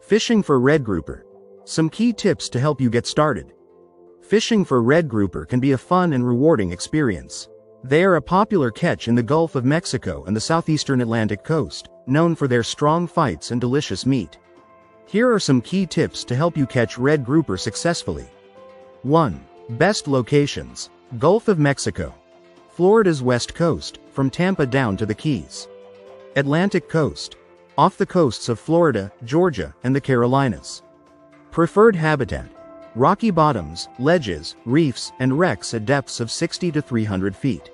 Fishing for red grouper. Some key tips to help you get started. Fishing for red grouper can be a fun and rewarding experience. They are a popular catch in the Gulf of Mexico and the southeastern Atlantic coast, known for their strong fights and delicious meat. Here are some key tips to help you catch red grouper successfully. 1. Best locations. Gulf of Mexico. Florida's west coast, from Tampa down to the Keys. Atlantic coast. Off the coasts of Florida, Georgia, and the Carolinas. Preferred habitat. Rocky bottoms, ledges, reefs, and wrecks at depths of 60 to 300 feet.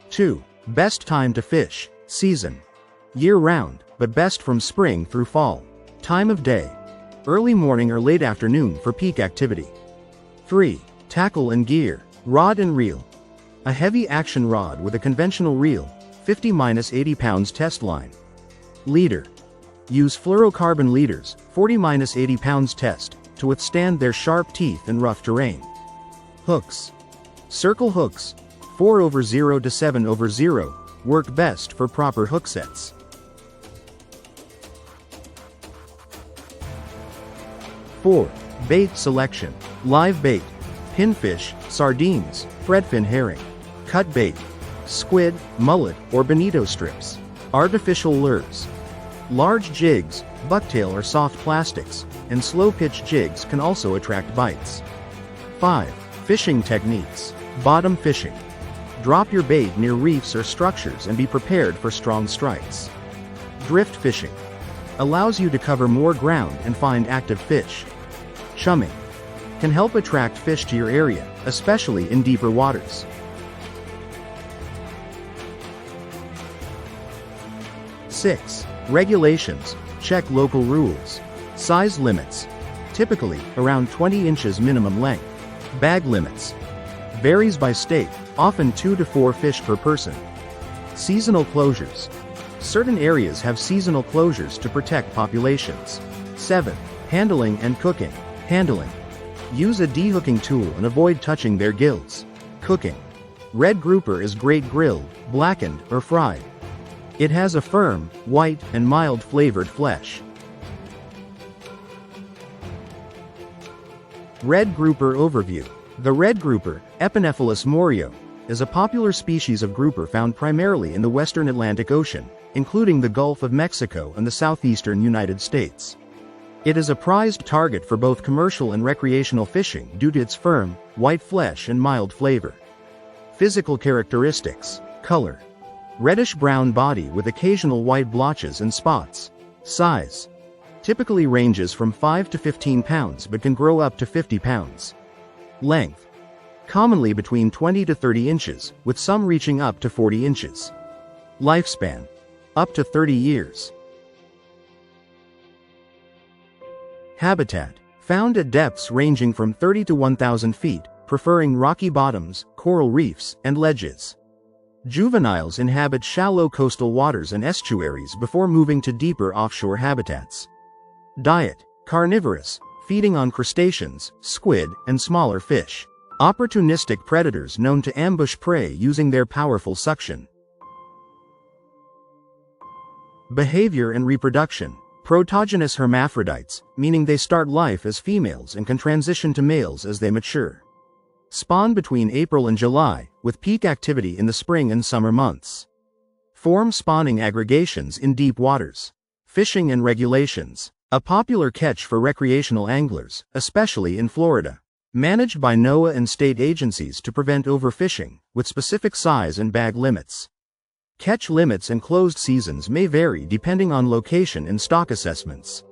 2. Best time to fish. Season. Year-round, but best from spring through fall. Time of day. Early morning or late afternoon for peak activity. 3. Tackle and gear. Rod and reel. A heavy action rod with a conventional reel, 50-80 pounds test line. Leader. Use fluorocarbon leaders, 40-80 pounds test, to withstand their sharp teeth in rough terrain. Hooks. Circle hooks, 4/0 to 7/0, work best for proper hook sets. 4. Bait selection. Live bait. Pinfish, sardines, threadfin herring. Cut bait. Squid, mullet, or bonito strips. Artificial lures. Large jigs, bucktail or soft plastics, and slow-pitch jigs can also attract bites. 5. Fishing techniques. Bottom fishing. Drop your bait near reefs or structures and be prepared for strong strikes. Drift fishing. Allows you to cover more ground and find active fish. Chumming. Can help attract fish to your area, especially in deeper waters. 6. Regulations. Check local rules. Size limits. Typically, around 20 inches minimum length. Bag limits. Varies by state, often 2 to 4 fish per person. Seasonal closures. Certain areas have seasonal closures to protect populations. 7. Handling and cooking. Handling. Use a dehooking tool and avoid touching their gills. Cooking. Red grouper is great grilled, blackened, or fried. It has a firm, white, and mild flavored flesh. Red grouper overview. The red grouper, Epinephelus morio, is a popular species of grouper found primarily in the western Atlantic Ocean, including the Gulf of Mexico and the southeastern United States. It is a prized target for both commercial and recreational fishing due to its firm, white flesh and mild flavor. Physical characteristics. Color. Reddish-brown body with occasional white blotches and spots. Size. Typically ranges from 5 to 15 pounds but can grow up to 50 pounds. Length. Commonly between 20 to 30 inches, with some reaching up to 40 inches. Lifespan. Up to 30 years. Habitat. Found at depths ranging from 30 to 1,000 feet, preferring rocky bottoms, coral reefs, and ledges. Juveniles inhabit shallow coastal waters and estuaries before moving to deeper offshore habitats. Diet. Carnivorous, feeding on crustaceans, squid, and smaller fish. Opportunistic predators known to ambush prey using their powerful suction. Behavior and reproduction. Protogynous hermaphrodites, meaning they start life as females and can transition to males as they mature. Spawn between April and July, with peak activity in the spring and summer months. Form spawning aggregations in deep waters. Fishing and regulations. A popular catch for recreational anglers, especially in Florida. Managed by NOAA and state agencies to prevent overfishing, with specific size and bag limits. Catch limits and closed seasons may vary depending on location and stock assessments.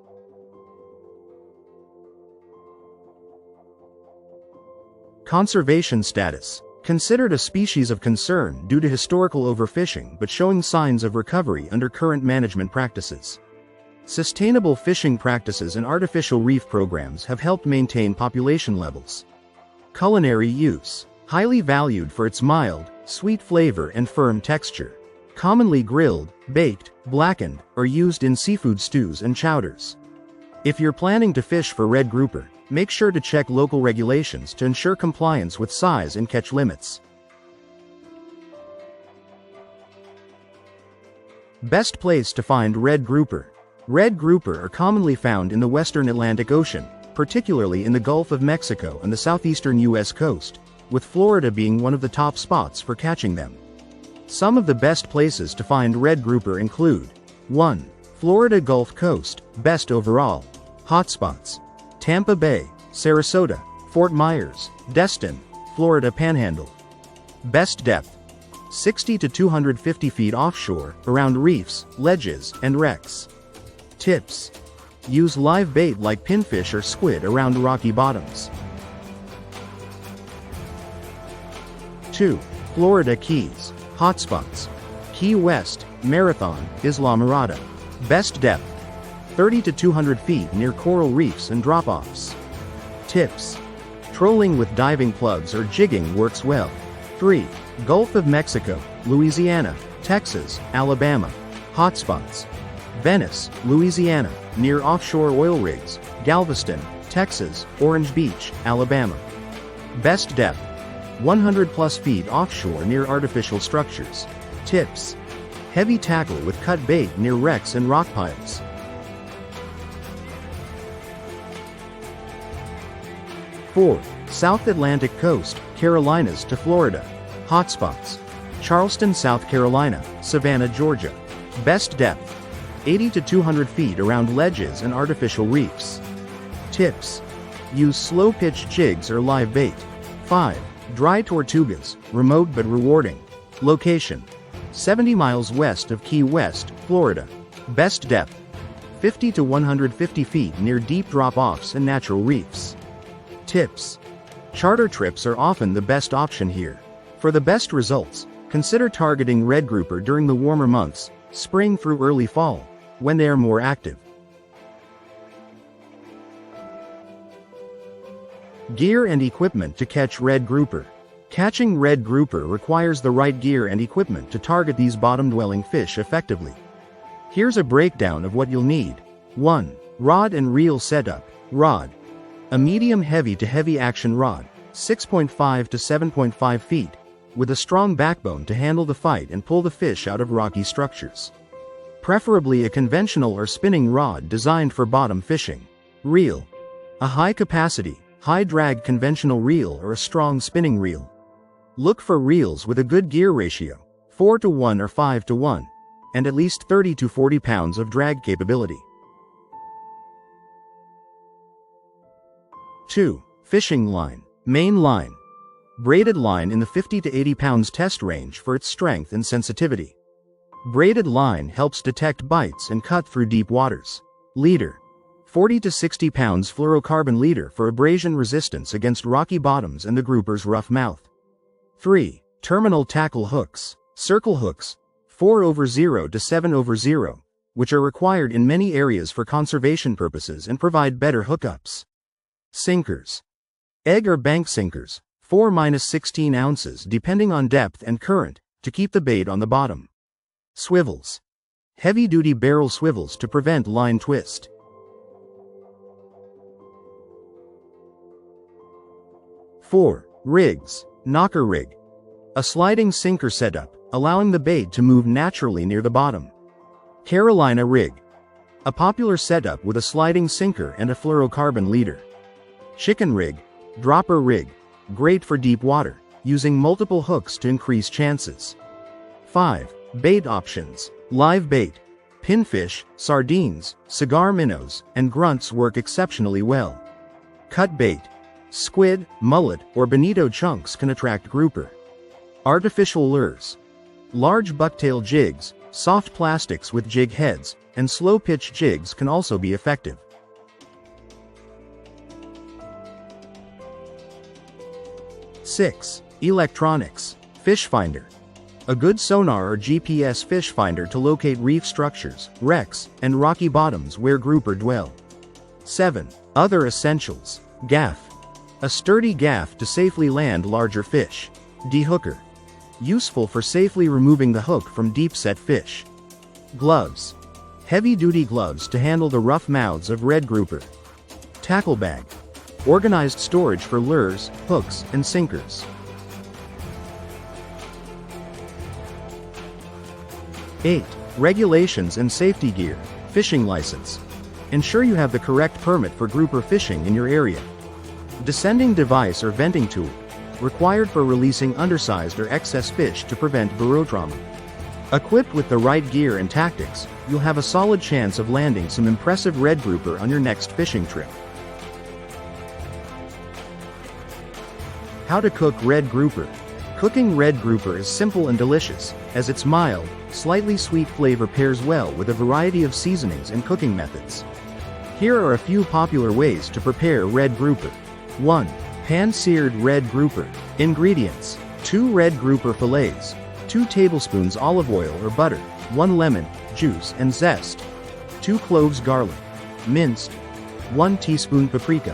Conservation status. Considered a species of concern due to historical overfishing but showing signs of recovery under current management practices. Sustainable fishing practices and artificial reef programs have helped maintain population levels. Culinary use. Highly valued for its mild, sweet flavor and firm texture. Commonly grilled, baked, blackened, or used in seafood stews and chowders. If you're planning to fish for red grouper, make sure to check local regulations to ensure compliance with size and catch limits. Best place to find red grouper. Red grouper are commonly found in the western Atlantic Ocean, particularly in the Gulf of Mexico and the southeastern U.S. coast, with Florida being one of the top spots for catching them. Some of the best places to find red grouper include 1. Florida Gulf Coast, best overall. Hotspots: Tampa Bay, Sarasota, Fort Myers, Destin, Florida Panhandle. Best depth: 60 to 250 feet offshore, around reefs, ledges, and wrecks. Tips: use live bait like pinfish or squid around rocky bottoms. 2. Florida Keys. Hotspots: Key West, Marathon, Islamorada. Best depth: 30 to 200 feet near coral reefs and drop-offs. Tips: trolling with diving plugs or jigging works well. 3. Gulf of Mexico, Louisiana, Texas, Alabama. Hotspots: Venice, Louisiana, near offshore oil rigs, Galveston, Texas, Orange Beach, Alabama. Best depth: 100 plus feet offshore near artificial structures. Tips: heavy tackle with cut bait near wrecks and rock piles. 4. South Atlantic Coast, Carolinas to Florida. Hotspots: Charleston, South Carolina, Savannah, Georgia. Best depth: 80 to 200 feet around ledges and artificial reefs. Tips: use slow-pitch jigs or live bait. 5. Dry Tortugas, remote but rewarding. Location: 70 miles west of Key West, Florida. Best depth: 50 to 150 feet near deep drop-offs and natural reefs. Tips: charter trips are often the best option here. For the best results, consider targeting red grouper during the warmer months, spring through early fall, when they are more active. Gear and equipment to catch red grouper. Catching red grouper requires the right gear and equipment to target these bottom-dwelling fish effectively. Here's a breakdown of what you'll need. 1. Rod and reel setup. Rod: a medium heavy to heavy action rod, 6.5 to 7.5 feet, with a strong backbone to handle the fight and pull the fish out of rocky structures. Preferably a conventional or spinning rod designed for bottom fishing. Reel: a high-capacity, high-drag conventional reel or a strong spinning reel. Look for reels with a good gear ratio, 4 to 1 or 5 to 1, and at least 30 to 40 pounds of drag capability. 2. Fishing line. Main line: braided line in the 50 to 80 pounds test range for its strength and sensitivity. Braided line helps detect bites and cut through deep waters. Leader: 40 to 60 pounds fluorocarbon leader for abrasion resistance against rocky bottoms and the grouper's rough mouth. 3. Terminal tackle hooks. Circle hooks, 4/0 to 7/0, which are required in many areas for conservation purposes and provide better hookups. Sinkers: egg or bank sinkers, 4-16 ounces depending on depth and current, to keep the bait on the bottom. Swivels: heavy-duty barrel swivels to prevent line twist. 4. Rigs. Knocker rig: a sliding sinker setup, allowing the bait to move naturally near the bottom. Carolina rig: a popular setup with a sliding sinker and a fluorocarbon leader. Chicken rig, dropper rig, great for deep water, using multiple hooks to increase chances. 5. Bait options. Live bait: pinfish, sardines, cigar minnows, and grunts work exceptionally well. Cut bait: squid, mullet, or bonito chunks can attract grouper. Artificial lures: large bucktail jigs, soft plastics with jig heads, and slow-pitch jigs can also be effective. 6. Electronics. Fish finder: a good sonar or GPS fish finder to locate reef structures, wrecks, and rocky bottoms where grouper dwell. 7. Other essentials. Gaff: a sturdy gaff to safely land larger fish. Dehooker: useful for safely removing the hook from deep-set fish. Gloves: heavy-duty gloves to handle the rough mouths of red grouper. Tackle bag: organized storage for lures, hooks, and sinkers. 8. Regulations and safety gear. Fishing license. Ensure you have the correct permit for grouper fishing in your area. Descending device or venting tool. Required for releasing undersized or excess fish to prevent barotrauma. Equipped with the right gear and tactics, you'll have a solid chance of landing some impressive red grouper on your next fishing trip. How to cook red grouper. Cooking red grouper is simple and delicious, as its mild, slightly sweet flavor pairs well with a variety of seasonings and cooking methods. Here are a few popular ways to prepare red grouper. 1. Pan-seared red grouper. Ingredients: 2 red grouper fillets, 2 tablespoons olive oil or butter, 1 lemon, juice and zest, 2 cloves garlic, minced, 1 teaspoon paprika,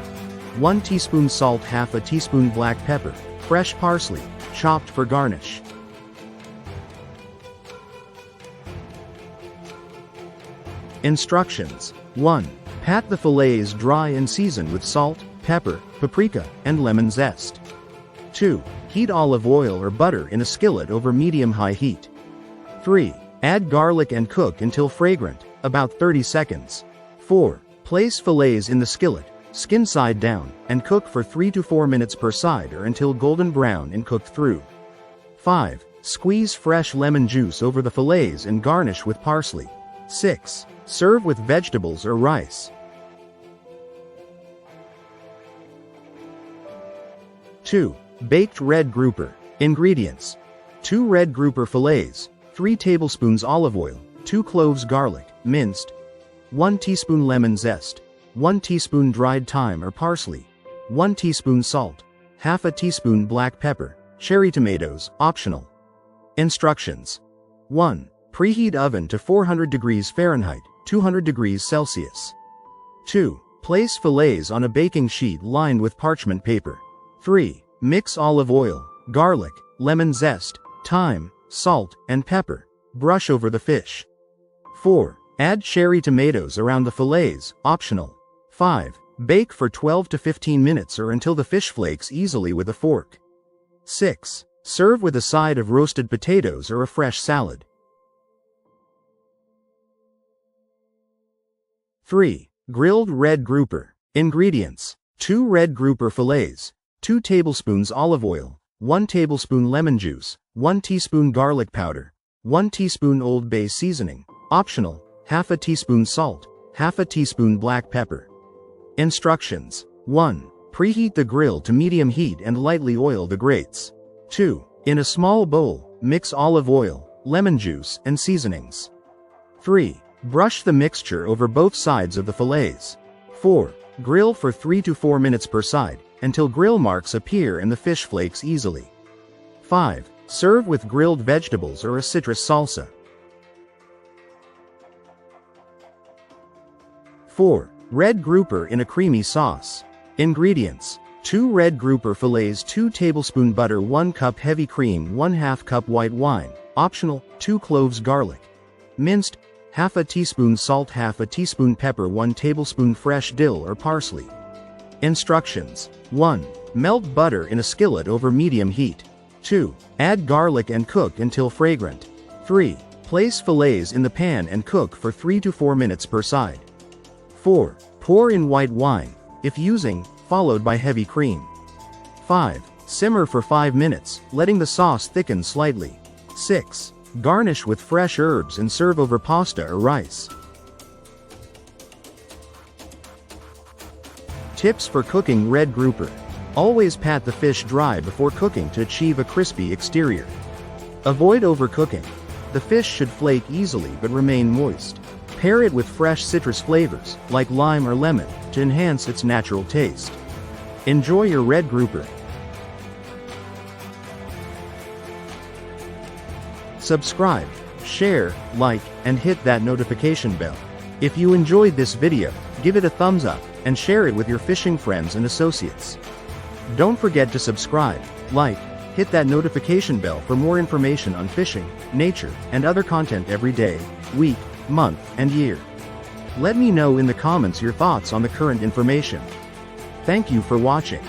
1 teaspoon salt, half a teaspoon black pepper, fresh parsley, chopped for garnish. Instructions. 1. Pat the fillets dry and season with salt, pepper, paprika, and lemon zest. 2. Heat olive oil or butter in a skillet over medium-high heat. 3. Add garlic and cook until fragrant, about 30 seconds. 4. Place fillets in the skillet, skin side down, and cook for 3 to 4 minutes per side or until golden brown and cooked through. 5. Squeeze fresh lemon juice over the fillets and garnish with parsley. 6. Serve with vegetables or rice. 2. Baked red grouper. Ingredients: 2 red grouper fillets, 3 tablespoons olive oil, 2 cloves garlic, minced, 1 teaspoon lemon zest, 1 teaspoon dried thyme or parsley, 1 teaspoon salt, half a teaspoon black pepper, cherry tomatoes, optional. Instructions. 1. Preheat oven to 400 degrees Fahrenheit, 200 degrees Celsius. 2. Place fillets on a baking sheet lined with parchment paper. 3. Mix olive oil, garlic, lemon zest, thyme, salt, and pepper. Brush over the fish. 4. Add cherry tomatoes around the fillets, optional. 5. Bake for 12 to 15 minutes or until the fish flakes easily with a fork. 6. Serve with a side of roasted potatoes or a fresh salad. 3. Grilled red grouper. Ingredients: 2 red grouper fillets, 2 tablespoons olive oil, 1 tablespoon lemon juice, 1 teaspoon garlic powder, 1 teaspoon Old Bay seasoning, optional, half a teaspoon salt, half a teaspoon black pepper. Instructions. 1. Preheat the grill to medium heat and lightly oil the grates. 2. In a small bowl, mix olive oil, lemon juice, and seasonings. 3. Brush the mixture over both sides of the fillets. 4. Grill for 3 to 4 minutes per side, until grill marks appear and the fish flakes easily. 5. Serve with grilled vegetables or a citrus salsa. 4. Red grouper in a creamy sauce. Ingredients: 2 red grouper fillets, 2 tablespoon butter, 1 cup heavy cream, 1/2 cup white wine, optional, 2 cloves garlic, minced, half a teaspoon salt, half a teaspoon pepper, 1 tablespoon fresh dill or parsley. Instructions. 1. Melt butter in a skillet over medium heat. 2. Add garlic and cook until fragrant. 3. Place fillets in the pan and cook for 3 to 4 minutes per side. 4. Pour in white wine, if using, followed by heavy cream. 5. Simmer for 5 minutes, letting the sauce thicken slightly. 6. Garnish with fresh herbs and serve over pasta or rice. Tips for cooking red grouper. Always pat the fish dry before cooking to achieve a crispy exterior. Avoid overcooking. The fish should flake easily but remain moist. Pair it with fresh citrus flavors, like lime or lemon, to enhance its natural taste. Enjoy your red grouper. Subscribe, share, like, and hit that notification bell. If you enjoyed this video, give it a thumbs up, and share it with your fishing friends and associates. Don't forget to subscribe, like, hit that notification bell for more information on fishing, nature, and other content every day, week, month, and year. Let me know in the comments your thoughts on the current information. Thank you for watching.